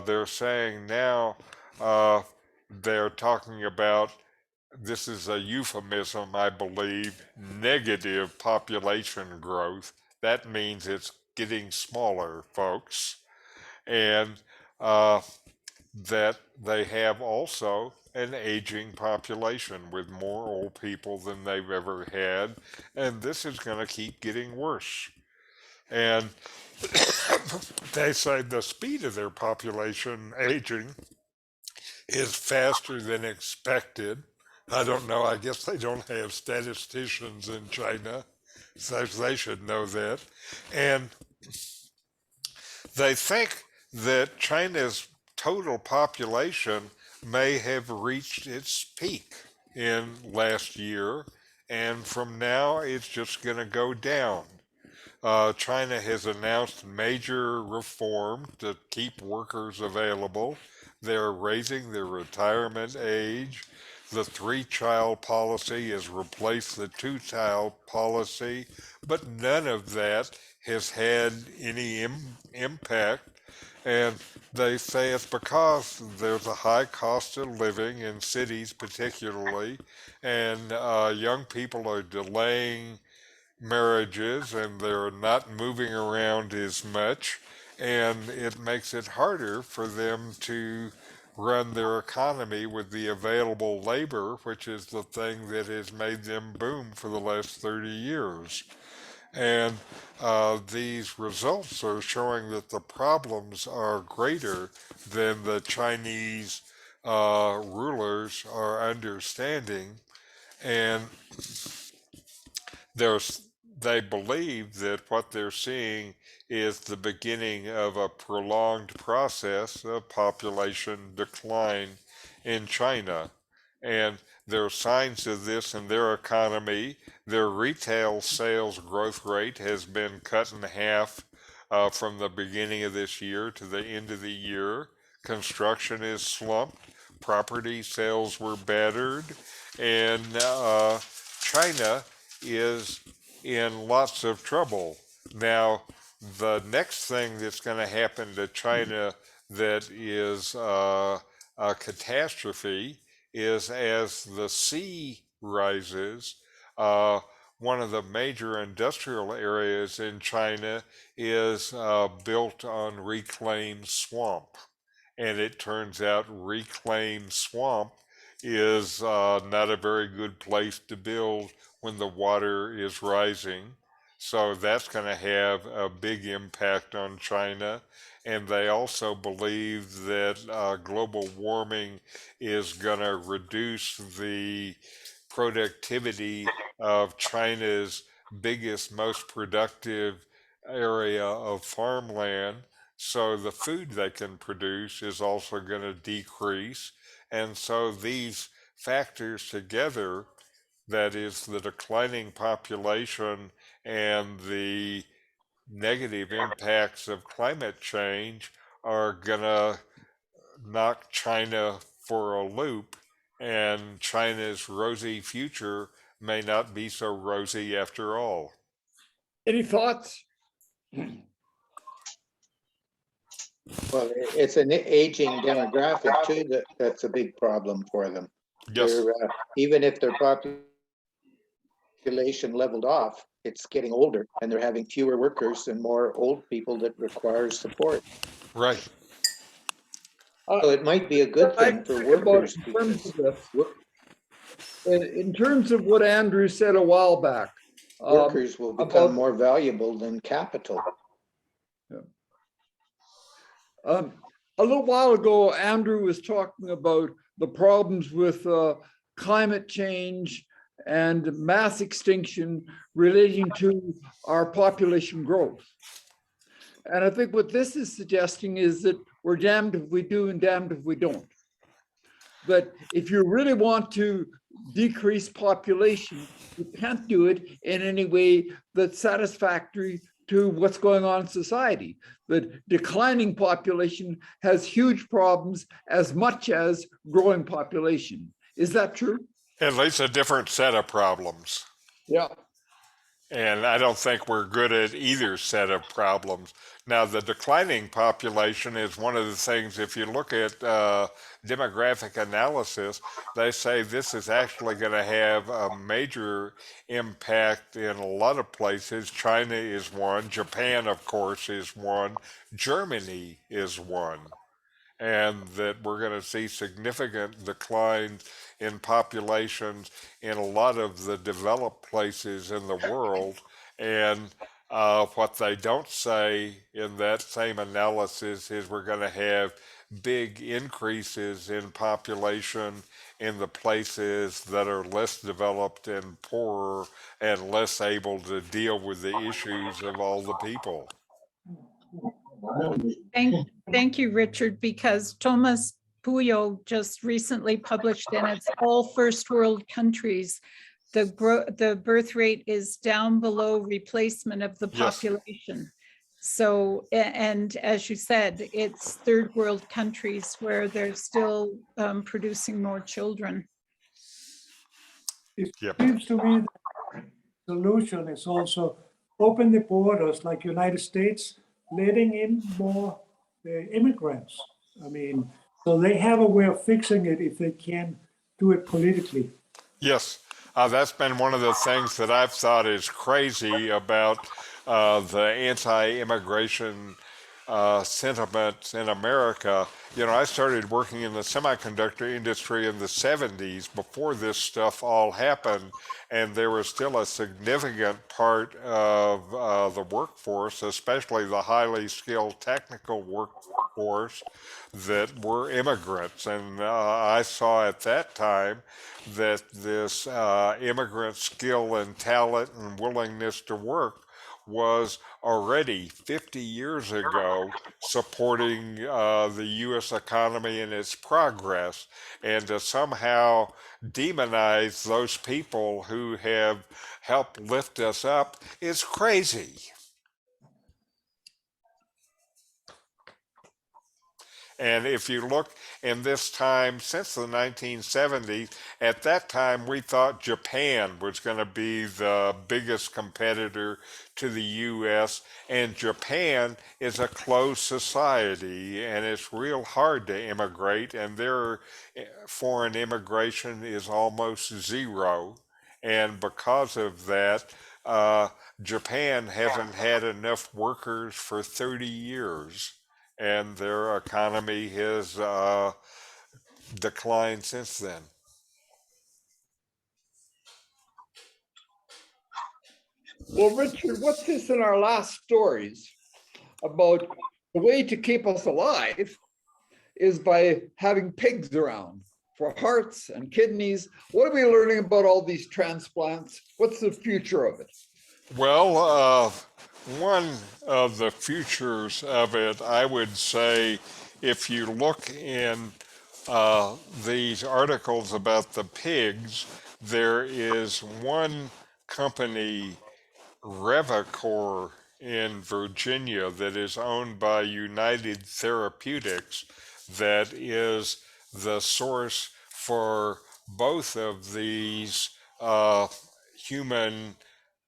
they're saying now they're talking about, this is a euphemism, I believe, negative population growth. That means it's getting smaller, folks. And that they have also an aging population with more old people than they've ever had. And this is going to keep getting worse. And they say the speed of their population aging is faster than expected. I don't know. I guess they don't have statisticians in China, so they should know that. And they think that China's total population may have reached its peak in last year, and from now it's just going to go down. China has announced major reform to keep workers available. They're raising their retirement age. The three-child policy has replaced the two-child policy, but none of that has had any impact. And they say it's because there's a high cost of living in cities particularly, and young people are delaying marriages and they're not moving around as much, and it makes it harder for them to run their economy with the available labor, which is the thing that has made them boom for the last 30 years. And these results are showing that the problems are greater than the Chinese rulers are understanding. And they believe that what they're seeing is the beginning of a prolonged process of population decline in China. And there are signs of this in their economy. Their retail sales growth rate has been cut in half from the beginning of this year to the end of the year. Construction is slumped. Property sales were battered. And China is in lots of trouble. Now, The next thing that's going to happen to China that is a catastrophe is as the sea rises, one of the major industrial areas in China is built on reclaimed swamp. And it turns out reclaimed swamp is not a very good place to build when the water is rising. So that's going to have a big impact on China. And they also believe that global warming is going to reduce the productivity of China's biggest, most productive area of farmland. So the food they can produce is also going to decrease. And so these factors together, that is the declining population and the negative impacts of climate change, are going to knock China for a loop, and China's rosy future may not be so rosy after all. Any thoughts? Well, it's an aging demographic too, that's a big problem for them. Yes. Even if their population leveled off, it's getting older and they're having fewer workers and more old people that require support. Right. So it might be a good thing for workers because In terms of what Andrew said a while back, workers will become more valuable than capital. a little while ago, Andrew was talking about the problems with climate change and mass extinction relating to our population growth. And I think what this is suggesting is that we're damned if we do and damned if we don't. But if you really want to decrease population, you can't do it in any way that's satisfactory to what's going on in society. The declining population has huge problems as much as growing population. Is that true? At least a different set of problems. Yeah. And I don't think we're good at either set of problems. Now, the declining population is one of the things, if you look at demographic analysis, they say this is actually going to have a major impact in a lot of places. China is one. Japan, of course, is one. Germany is one. And that we're going to see significant declines in populations in a lot of the developed places in the world. And what they don't say in that same analysis is we're going to have big increases in population in the places that are less developed and poorer and less able to deal with the issues of all the people. Thank you, Richard, because Thomas Puyo just recently published, and it's all first world countries. The birth rate is down below replacement of the Yes. population. So, and as you said, it's third world countries where they're still producing more children. It Yep. seems to me the solution is also open the borders like United States, letting in more immigrants. I mean, so they have a way of fixing it if they can do it politically. Yes, that's been one of the things that I've thought is crazy about the anti-immigration sentiment in America. You know, I started working in the semiconductor industry in the 70s before this stuff all happened, and there was still a significant part of the workforce, especially the highly skilled technical workforce, that were immigrants. And I saw at that time that this immigrant skill and talent and willingness to work was already 50 years ago supporting the U.S. economy and its progress, and to somehow demonize those people who have helped lift us up is crazy. And if you look in this time since the 1970s, at that time we thought Japan was going to be the biggest competitor to the US, and Japan is a closed society and it's real hard to immigrate, and their foreign immigration is almost zero. And because of that, Japan hasn't had enough workers for 30 years, and their economy has declined since then. Well, Richard, what's this in our last stories about the way to keep us alive is by having pigs around for hearts and kidneys. What are we learning about all these transplants? What's the future of it? Well, one of the futures of it, I would say, if you look in these articles about the pigs, there is one company, Revacor, in Virginia, that is owned by United Therapeutics, that is the source for both of these human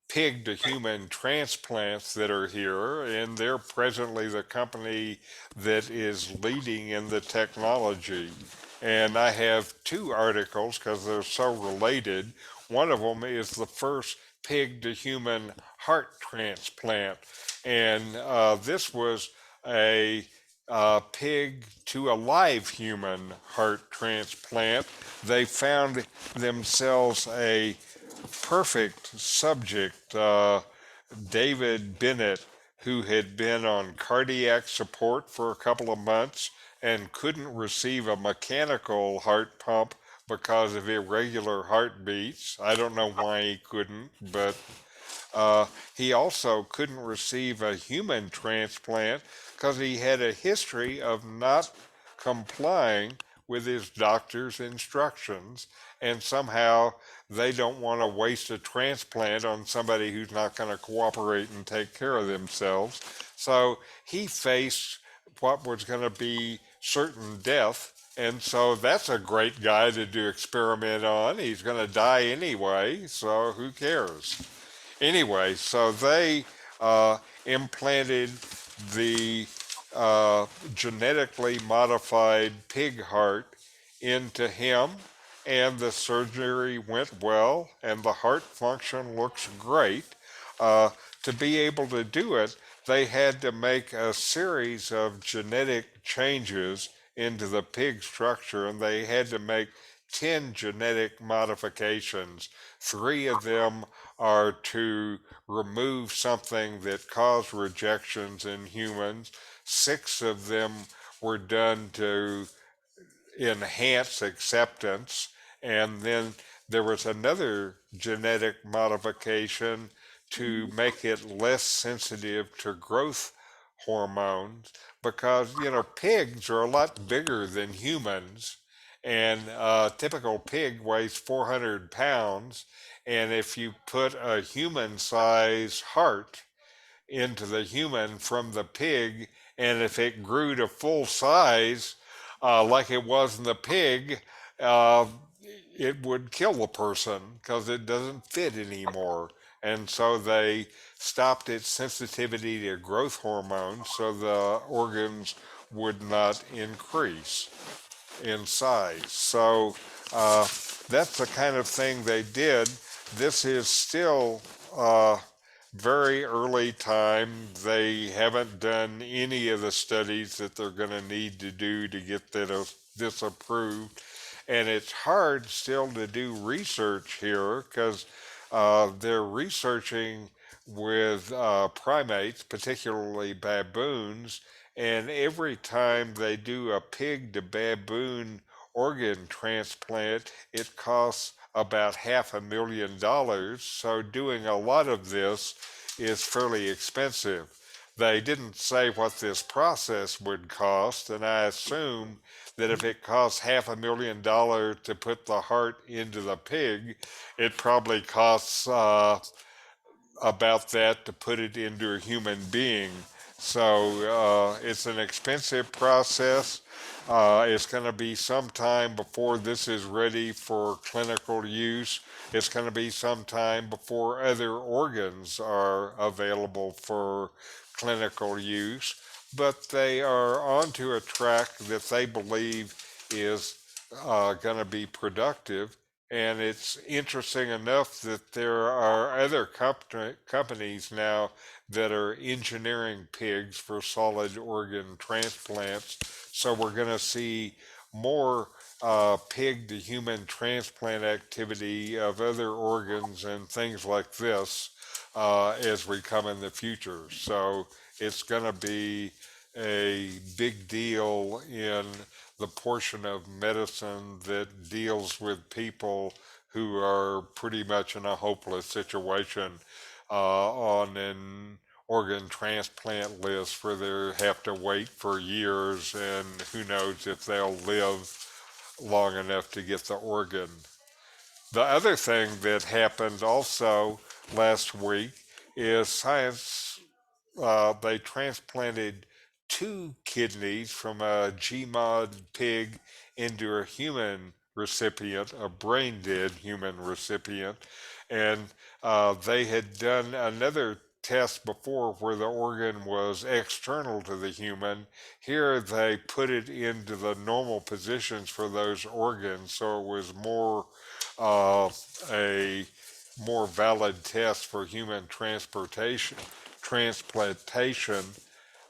pig to human transplants that are here, and they're presently the company that is leading in the technology. And I have two articles because they're so related. One of them is the first pig to human heart transplant, and this was a pig to a live human heart transplant. They found themselves a perfect subject, David Bennett, who had been on cardiac support for a couple of months and couldn't receive a mechanical heart pump because of irregular heartbeats. I don't know why he couldn't, but he also couldn't receive a human transplant because he had a history of not complying with his doctor's instructions, and somehow they don't want to waste a transplant on somebody who's not going to cooperate and take care of themselves. So he faced what was going to be certain death, and so that's a great guy to do experiment on. He's going to die anyway, so who cares? Anyway, so they implanted the genetically modified pig heart into him, and the surgery went well, and the heart function looks great. To be able to do it, they had to make a series of genetic changes into the pig structure, and they had to make 10 genetic modifications. 3 of them are to remove something that caused rejections in humans. 6 of them were done to enhance acceptance. And then there was another genetic modification to make it less sensitive to growth hormones, because, you know, pigs are a lot bigger than humans, and a typical pig weighs 400 pounds. And if you put a human size heart into the human from the pig, and if it grew to full size, like it was in the pig, uh, it would kill the person because it doesn't fit anymore. And so they stopped its sensitivity to growth hormones so the organs would not increase in size. So that's the kind of thing they did. This is still very early time. They haven't done any of the studies that they're going to need to do to get this approved. And it's hard still to do research here because they're researching with primates, particularly baboons, and every time they do a pig to baboon organ transplant, it costs about $500,000. So doing a lot of this is fairly expensive. They didn't say what this process would cost, and I assume that if it costs $500,000 to put the heart into the pig, it probably costs about that to put it into a human being. So it's an expensive process. It's going to be some time before this is ready for clinical use. It's going to be some time before other organs are available for clinical use. But they are onto a track that they believe is going to be productive. And it's interesting enough that there are other companies now that are engineering pigs for solid organ transplants. So we're going to see more pig to human transplant activity of other organs and things like this as we come in the future. So it's going to be a big deal in the portion of medicine that deals with people who are pretty much in a hopeless situation on an organ transplant list where they have to wait for years and who knows if they'll live long enough to get the organ. The other thing that happened also last week is science, they transplanted 2 kidneys from a GMOD pig into a human recipient, a brain dead human recipient. And they had done another test before where the organ was external to the human. Here they put it into the normal positions for those organs, so it was more a more valid test for human transplantation.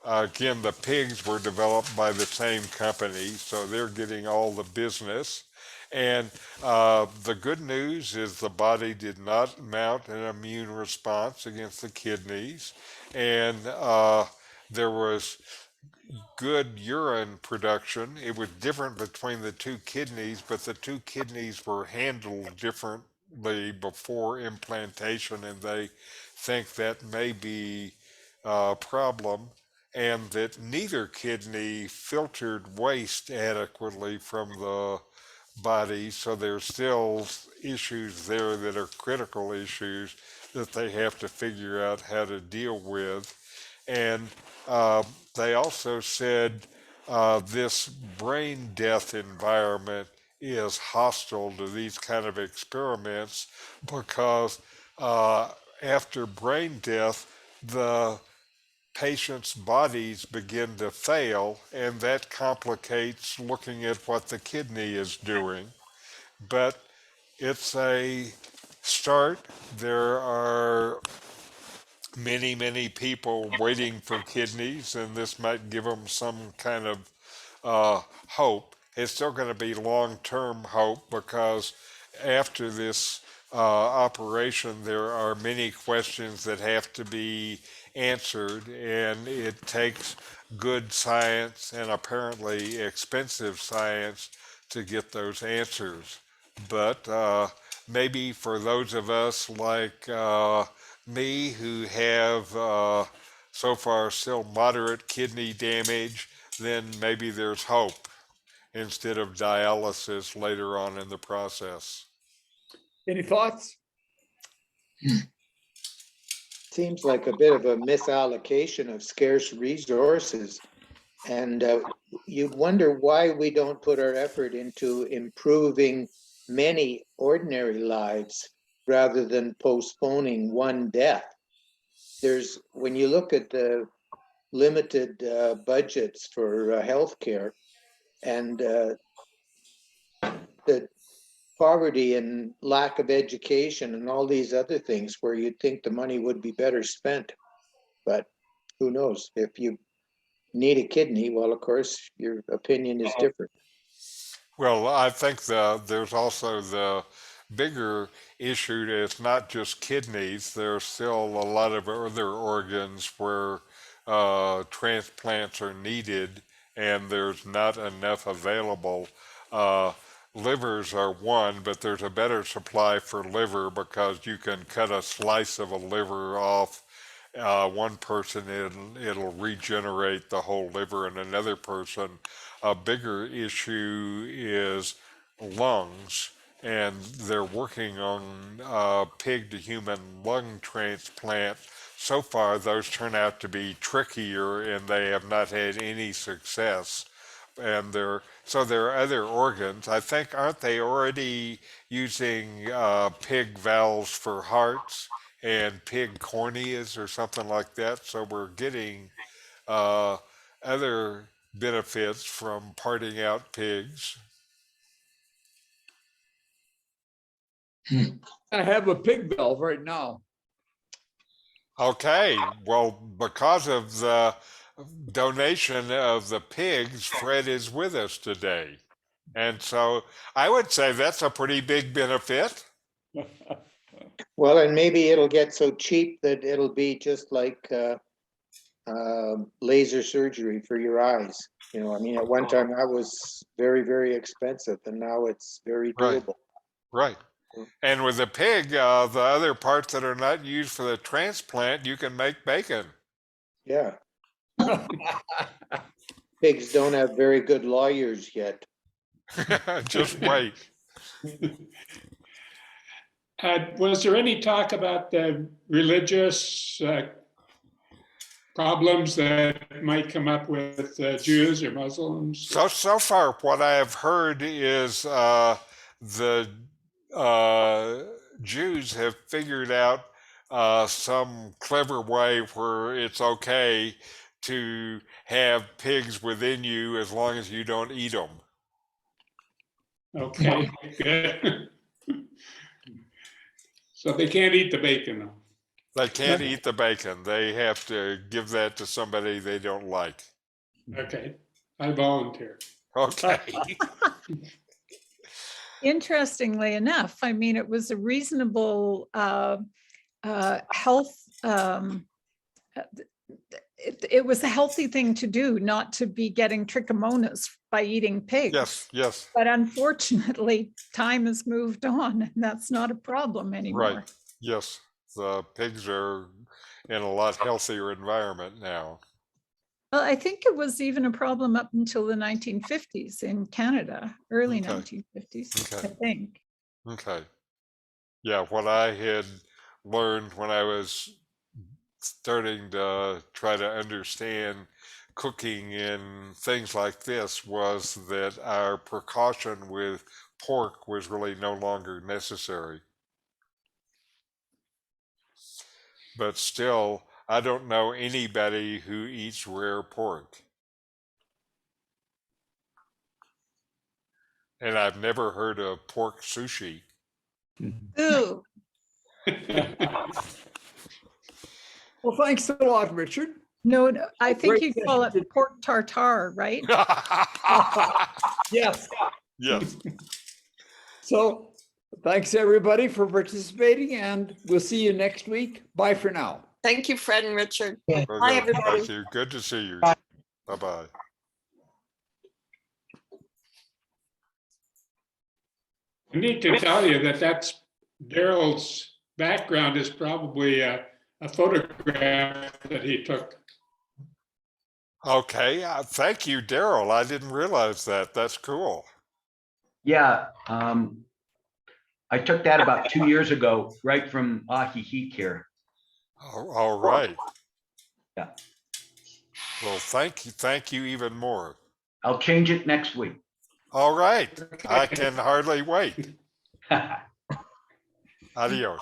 Again, the pigs were developed by the same company, so they're getting all the business. And the good news is the body did not mount an immune response against the kidneys, and there was good urine production. It was different between the 2 kidneys, but the 2 kidneys were handled differently before implantation, and they think that may be a problem, and that neither kidney filtered waste adequately from the body, so there's still issues there that are critical issues that they have to figure out how to deal with. And they also said this brain death environment is hostile to these kind of experiments because after brain death, the patients' bodies begin to fail, and that complicates looking at what the kidney is doing. But it's a start. There are many people waiting for kidneys, and this might give them some kind of hope. It's still going to be long-term hope because after this operation, there are many questions that have to be answered, and it takes good science and apparently expensive science to get those answers. But maybe for those of us like me who have so far still moderate kidney damage, then maybe there's hope instead of dialysis later on in the process. Any thoughts? Seems like a bit of a misallocation of scarce resources. And you wonder why we don't put our effort into improving many ordinary lives rather than postponing one death. When you look at the limited budgets for healthcare and the poverty and lack of education and all these other things where you'd think the money would be better spent. But who knows? If you need a kidney, well, of course, your opinion is different. Well, I think there's also the bigger issue that it's not just kidneys. There's still a lot of other organs where transplants are needed and there's not enough available. Livers are one, but there's a better supply for liver because you can cut a slice of a liver off one person and it'll regenerate the whole liver, and another person. A bigger issue is lungs, and they're working on pig to human lung transplant. So far, those turn out to be trickier, and they have not had any success. And so there are other organs. I think, aren't they already using pig valves for hearts and pig corneas or something like that? So we're getting other benefits from parting out pigs. I have a pig valve right now. Okay, well, because of the donation of the pigs, Fred is with us today. And so I would say that's a pretty big benefit. Well, and maybe it'll get so cheap that it'll be just like laser surgery for your eyes. You know, I mean, at one time that was very, very expensive, and now it's very Right. doable. Right. And with the pig, the other parts that are not used for the transplant, you can make bacon. Yeah. Pigs don't have very good lawyers yet. Just wait. Was there any talk about the religious problems that might come up with Jews or Muslims? So far, what I have heard is the Jews have figured out some clever way where it's okay to have pigs within you as long as you don't eat them. Okay, good. So they can't eat the bacon, though. They can't eat the bacon. They have to give that to somebody they don't like. Okay, I volunteer. Okay. Interestingly enough, I mean, it was a reasonable health. It was a healthy thing to do, not to be getting trichomonas by eating pigs. Yes, yes. But unfortunately, time has moved on, and that's not a problem anymore. Right. Yes. The pigs are in a lot healthier environment now. Well, I think it was even a problem up until the 1950s in Canada, early Okay. 1950s, Okay. I think. Okay. Yeah, what I had learned when I was starting to try to understand cooking and things like this was that our precaution with pork was really no longer necessary. But still, I don't know anybody who eats rare pork. And I've never heard of pork sushi. Ooh, Well, thanks a lot, Richard. no, I think Great you call it session. pork tartare, right? Yes. Yes. So thanks, everybody, for participating, and we'll see you next week. Bye for now. Thank you, Fred and Richard. Okay, Bye, everybody. thank you. Good to see you. Bye. Bye-bye. I need to tell you that that's Daryl's background is probably a photograph that he took. Okay, thank you, Daryl. I didn't realize that. That's cool. Yeah, I took that about 2 years ago, right from Ahihic here. All right. Yeah. Well, thank you even more. I'll change it next week. All right, I can hardly wait. Adios.